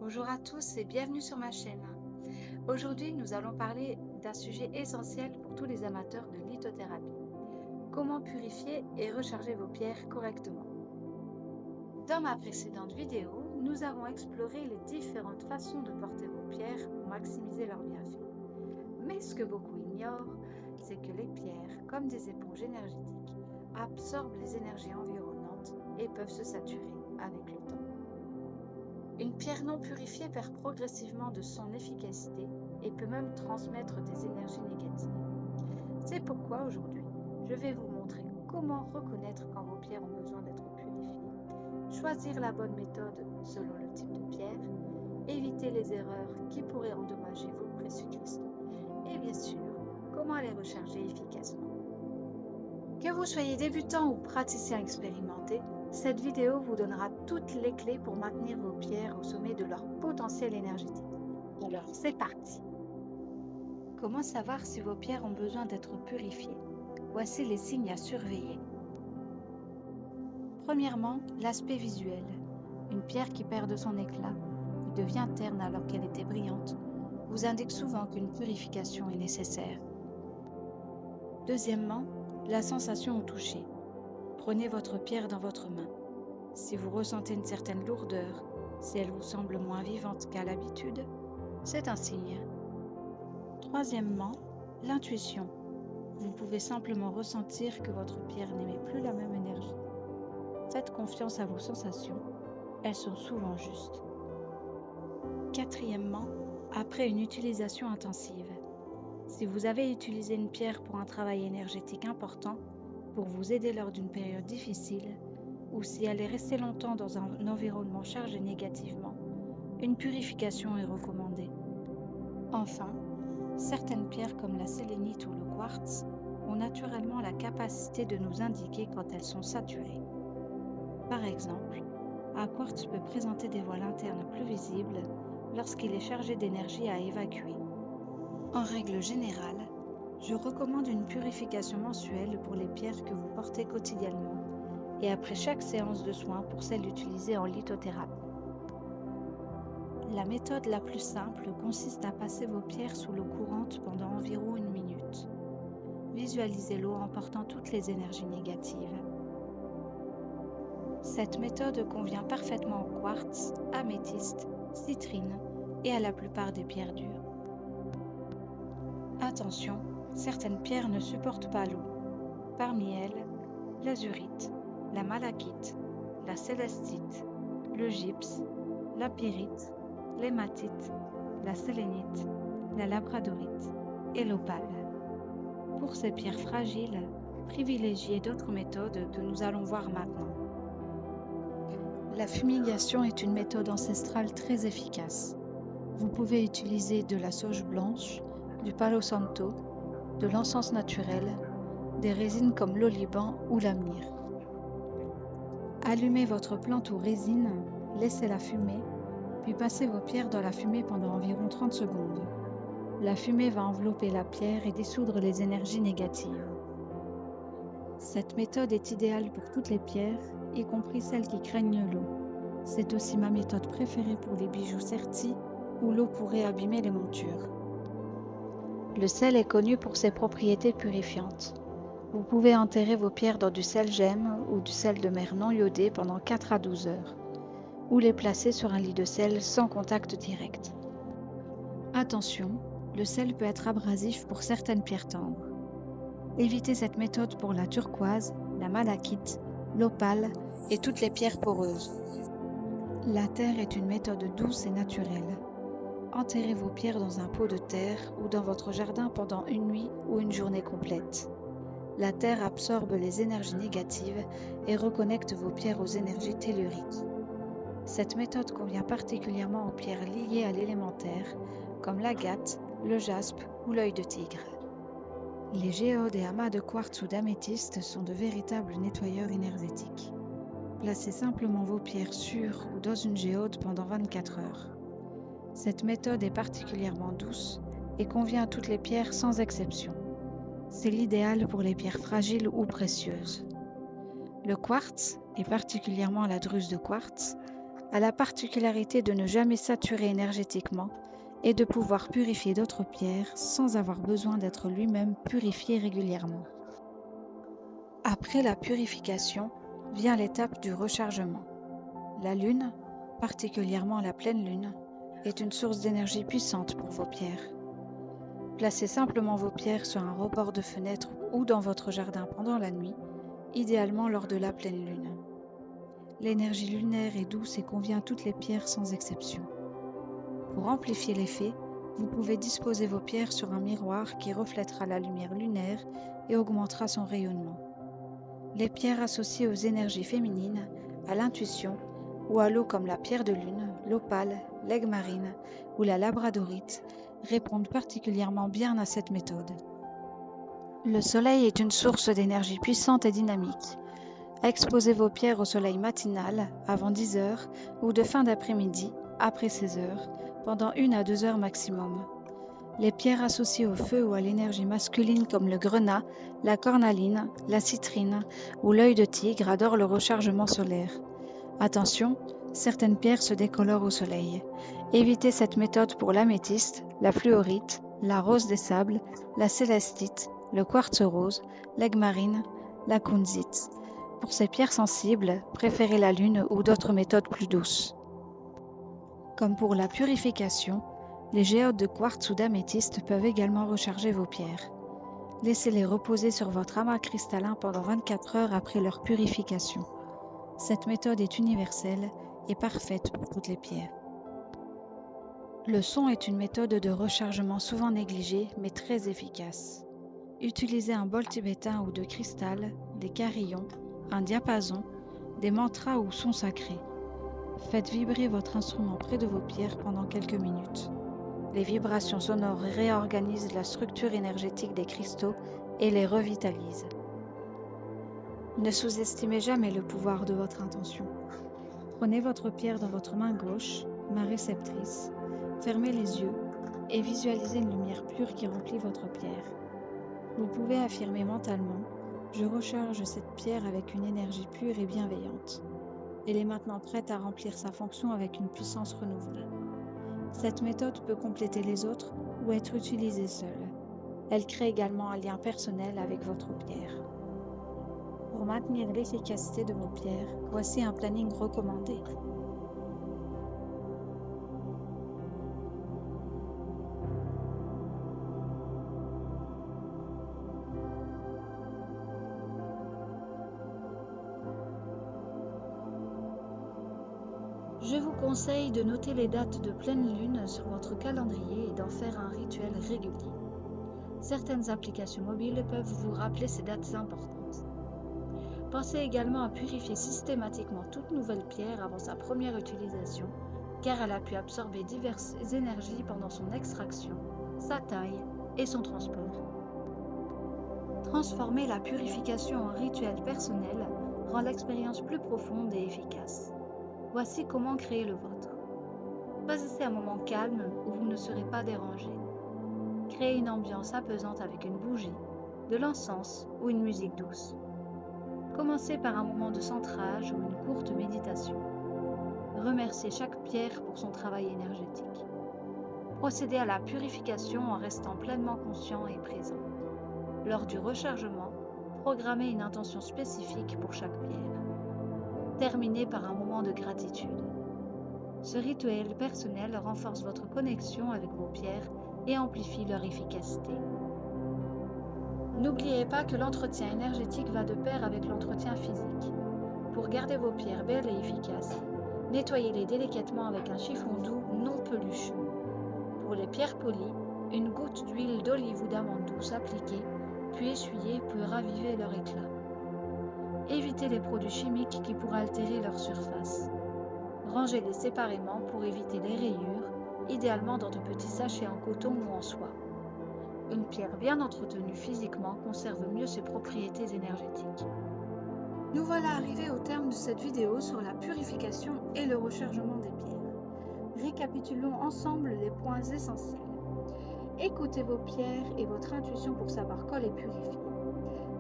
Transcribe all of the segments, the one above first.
Bonjour à tous et bienvenue sur ma chaîne. Aujourd'hui, nous allons parler d'un sujet essentiel pour tous les amateurs de lithothérapie. Comment purifier et recharger vos pierres correctement. Dans ma précédente vidéo, nous avons exploré les différentes façons de porter vos pierres pour maximiser leurs bienfaits. Mais ce que beaucoup ignorent, c'est que les pierres, comme des éponges énergétiques, absorbent les énergies environnantes et peuvent se saturer avec le temps. Une pierre non purifiée perd progressivement de son efficacité et peut même transmettre des énergies négatives. C'est pourquoi aujourd'hui, je vais vous montrer comment reconnaître quand vos pierres ont besoin d'être purifiées, choisir la bonne méthode selon le type de pierre, éviter les erreurs qui pourraient endommager vos précieux cristaux et bien sûr, comment les recharger efficacement. Que vous soyez débutant ou praticien expérimenté, cette vidéo vous donnera toutes les clés pour maintenir vos pierres au sommet de leur potentiel énergétique. Alors, c'est parti! Comment savoir si vos pierres ont besoin d'être purifiées? Voici les signes à surveiller. Premièrement, l'aspect visuel. Une pierre qui perd de son éclat, qui devient terne alors qu'elle était brillante, vous indique souvent qu'une purification est nécessaire. Deuxièmement, la sensation au toucher. Prenez votre pierre dans votre main. Si vous ressentez une certaine lourdeur, si elle vous semble moins vivante qu'à l'habitude, c'est un signe. Troisièmement, l'intuition. Vous pouvez simplement ressentir que votre pierre n'émet plus la même énergie. Faites confiance à vos sensations, elles sont souvent justes. Quatrièmement, après une utilisation intensive. Si vous avez utilisé une pierre pour un travail énergétique important, pour vous aider lors d'une période difficile, ou si elle est restée longtemps dans un environnement chargé négativement, une purification est recommandée. Enfin, certaines pierres comme la sélénite ou le quartz ont naturellement la capacité de nous indiquer quand elles sont saturées. Par exemple, un quartz peut présenter des voiles internes plus visibles lorsqu'il est chargé d'énergie à évacuer. En règle générale, je recommande une purification mensuelle pour les pierres que vous portez quotidiennement et après chaque séance de soins pour celles utilisées en lithothérapie. La méthode la plus simple consiste à passer vos pierres sous l'eau courante pendant environ 1 minute. Visualisez l'eau emportant toutes les énergies négatives. Cette méthode convient parfaitement au quartz, améthyste, citrine et à la plupart des pierres dures. Attention, certaines pierres ne supportent pas l'eau. Parmi elles, l'azurite, la malachite, la célestite, le gypse, la pyrite, l'hématite, la sélénite, la labradorite et l'opale. Pour ces pierres fragiles, privilégiez d'autres méthodes que nous allons voir maintenant. La fumigation est une méthode ancestrale très efficace. Vous pouvez utiliser de la sauge blanche, du palo santo, de l'encens naturel, des résines comme l'oliban ou la myrrhe. Allumez votre plante ou résine, laissez-la fumer, puis passez vos pierres dans la fumée pendant environ 30 secondes. La fumée va envelopper la pierre et dissoudre les énergies négatives. Cette méthode est idéale pour toutes les pierres, y compris celles qui craignent l'eau. C'est aussi ma méthode préférée pour les bijoux sertis où l'eau pourrait abîmer les montures. Le sel est connu pour ses propriétés purifiantes. Vous pouvez enterrer vos pierres dans du sel gemme ou du sel de mer non iodé pendant 4 à 12 heures, ou les placer sur un lit de sel sans contact direct. Attention, le sel peut être abrasif pour certaines pierres tendres. Évitez cette méthode pour la turquoise, la malachite, l'opale et toutes les pierres poreuses. La terre est une méthode douce et naturelle. Enterrez vos pierres dans un pot de terre ou dans votre jardin pendant une nuit ou une journée complète. La terre absorbe les énergies négatives et reconnecte vos pierres aux énergies telluriques. Cette méthode convient particulièrement aux pierres liées à l'élémentaire, comme l'agate, le jaspe ou l'œil de tigre. Les géodes et amas de quartz ou d'améthyste sont de véritables nettoyeurs énergétiques. Placez simplement vos pierres sur ou dans une géode pendant 24 heures. Cette méthode est particulièrement douce et convient à toutes les pierres sans exception. C'est l'idéal pour les pierres fragiles ou précieuses. Le quartz, et particulièrement la druse de quartz, a la particularité de ne jamais saturer énergétiquement et de pouvoir purifier d'autres pierres sans avoir besoin d'être lui-même purifié régulièrement. Après la purification, vient l'étape du rechargement. La lune, particulièrement la pleine lune, est une source d'énergie puissante pour vos pierres. Placez simplement vos pierres sur un rebord de fenêtre ou dans votre jardin pendant la nuit, idéalement lors de la pleine lune. L'énergie lunaire est douce et convient à toutes les pierres sans exception. Pour amplifier l'effet, vous pouvez disposer vos pierres sur un miroir qui reflètera la lumière lunaire et augmentera son rayonnement. Les pierres associées aux énergies féminines, à l'intuition ou à l'eau comme la pierre de lune, l'opale, l'aigle marine ou la labradorite répondent particulièrement bien à cette méthode. Le soleil est une source d'énergie puissante et dynamique. Exposez vos pierres au soleil matinal, avant 10 heures, ou de fin d'après-midi, après 16 heures, pendant 1 à 2 heures maximum. Les pierres associées au feu ou à l'énergie masculine comme le grenat, la cornaline, la citrine ou l'œil de tigre adorent le rechargement solaire. Attention, certaines pierres se décolorent au soleil. Évitez cette méthode pour l'améthyste, la fluorite, la rose des sables, la célestite, le quartz rose, l'aigle marine, la kunzite. Pour ces pierres sensibles, préférez la lune ou d'autres méthodes plus douces. Comme pour la purification, les géodes de quartz ou d'améthyste peuvent également recharger vos pierres. Laissez-les reposer sur votre amas cristallin pendant 24 heures après leur purification. Cette méthode est universelle et parfaite pour toutes les pierres. Le son est une méthode de rechargement souvent négligée mais très efficace. Utilisez un bol tibétain ou de cristal, des carillons, un diapason, des mantras ou sons sacrés. Faites vibrer votre instrument près de vos pierres pendant quelques minutes. Les vibrations sonores réorganisent la structure énergétique des cristaux et les revitalisent. Ne sous-estimez jamais le pouvoir de votre intention. Prenez votre pierre dans votre main gauche, main réceptrice, fermez les yeux et visualisez une lumière pure qui remplit votre pierre. Vous pouvez affirmer mentalement « Je recharge cette pierre avec une énergie pure et bienveillante. Elle est maintenant prête à remplir sa fonction avec une puissance renouvelée. » Cette méthode peut compléter les autres ou être utilisée seule. Elle crée également un lien personnel avec votre pierre. Pour maintenir l'efficacité de vos pierres, voici un planning recommandé. Je vous conseille de noter les dates de pleine lune sur votre calendrier et d'en faire un rituel régulier. Certaines applications mobiles peuvent vous rappeler ces dates importantes. Pensez également à purifier systématiquement toute nouvelle pierre avant sa première utilisation, car elle a pu absorber diverses énergies pendant son extraction, sa taille et son transport. Transformer la purification en rituel personnel rend l'expérience plus profonde et efficace. Voici comment créer le vôtre. Choisissez un moment calme où vous ne serez pas dérangé. Créez une ambiance apaisante avec une bougie, de l'encens ou une musique douce. Commencez par un moment de centrage ou une courte méditation. Remerciez chaque pierre pour son travail énergétique. Procédez à la purification en restant pleinement conscient et présent. Lors du rechargement, programmez une intention spécifique pour chaque pierre. Terminez par un moment de gratitude. Ce rituel personnel renforce votre connexion avec vos pierres et amplifie leur efficacité. N'oubliez pas que l'entretien énergétique va de pair avec l'entretien physique. Pour garder vos pierres belles et efficaces, nettoyez-les délicatement avec un chiffon doux non pelucheux. Pour les pierres polies, une goutte d'huile d'olive ou d'amande douce appliquée, puis essuyée peut raviver leur éclat. Évitez les produits chimiques qui pourraient altérer leur surface. Rangez-les séparément pour éviter les rayures, idéalement dans de petits sachets en coton ou en soie. Une pierre bien entretenue physiquement conserve mieux ses propriétés énergétiques. Nous voilà arrivés au terme de cette vidéo sur la purification et le rechargement des pierres. Récapitulons ensemble les points essentiels. Écoutez vos pierres et votre intuition pour savoir quand les purifier.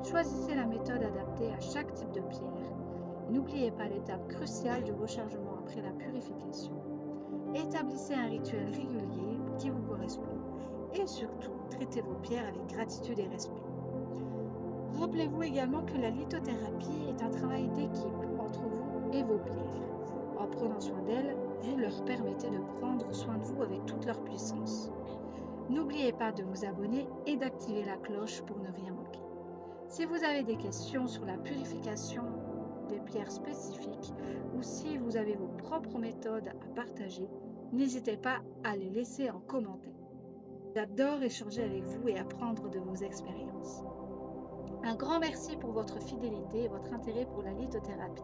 Choisissez la méthode adaptée à chaque type de pierre. N'oubliez pas l'étape cruciale du rechargement après la purification. Établissez un rituel régulier qui vous correspond et surtout, traitez vos pierres avec gratitude et respect. Rappelez-vous également que la lithothérapie est un travail d'équipe entre vous et vos pierres. En prenant soin d'elles, vous leur permettez de prendre soin de vous avec toute leur puissance. N'oubliez pas de vous abonner et d'activer la cloche pour ne rien manquer. Si vous avez des questions sur la purification des pierres spécifiques ou si vous avez vos propres méthodes à partager, n'hésitez pas à les laisser en commentaire. J'adore échanger avec vous et apprendre de vos expériences. Un grand merci pour votre fidélité et votre intérêt pour la lithothérapie.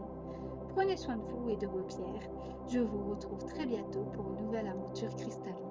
Prenez soin de vous et de vos pierres. Je vous retrouve très bientôt pour une nouvelle aventure cristalline.